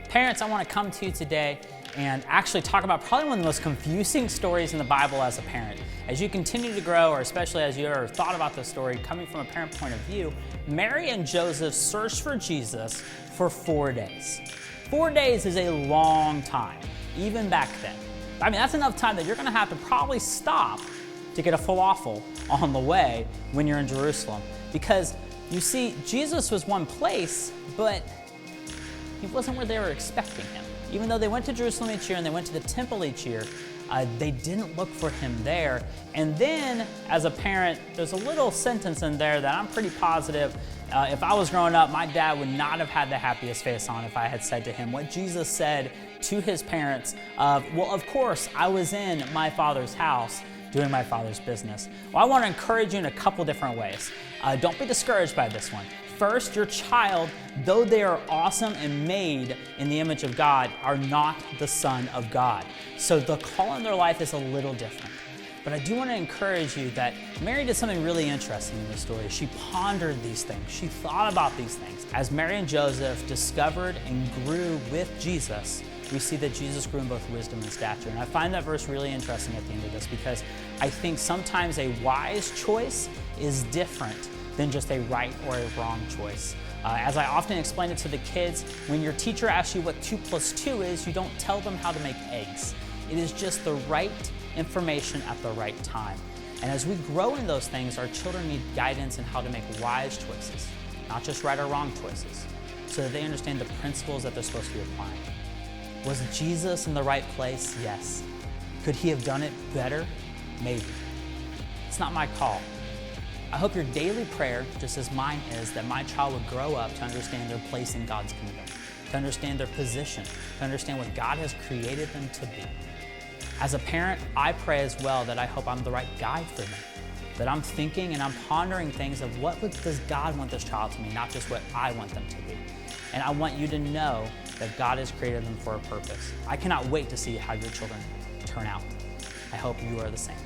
Parents, I want to come to you today and actually talk about probably one of the most confusing stories in the Bible as a parent. As you continue to grow, or especially as you ever thought about the story coming from a parent point of view, Mary and Joseph searched for Jesus for 4 days. 4 days is a long time, even back then. I mean, that's enough time that you're going to have to probably stop to get a falafel on the way when you're in Jerusalem. Because you see, Jesus was one place, but he wasn't where they were expecting him. Even though they went to Jerusalem each year and they went to the temple each year, they didn't look for him there. And then, as a parent, there's a little sentence in there that I'm pretty positive, if I was growing up, my dad would not have had the happiest face on if I had said to him what Jesus said to his parents of, well, of course, I was in my Father's house doing my Father's business. Well, I want to encourage you in a couple different ways. Don't be discouraged by this one. First, your child, though they are awesome and made in the image of God, are not the Son of God. So the call in their life is a little different. But I do want to encourage you that Mary did something really interesting in this story. She pondered these things. She thought about these things. As Mary and Joseph discovered and grew with Jesus, we see that Jesus grew in both wisdom and stature. And I find that verse really interesting at the end of this because I think sometimes a wise choice is different than just a right or a wrong choice. As I often explain it to the kids, when your teacher asks you what 2 + 2 is, you don't tell them how to make eggs. It is just the right information at the right time. And as we grow in those things, our children need guidance in how to make wise choices, not just right or wrong choices, so that they understand the principles that they're supposed to be applying. Was Jesus in the right place? Yes. Could he have done it better? Maybe. It's not my call. I hope your daily prayer, just as mine is, that my child would grow up to understand their place in God's kingdom, to understand their position, to understand what God has created them to be. As a parent, I pray as well that I hope I'm the right guide for them, that I'm thinking and I'm pondering things of what does God want this child to be, not just what I want them to be. And I want you to know that God has created them for a purpose. I cannot wait to see how your children turn out. I hope you are the same.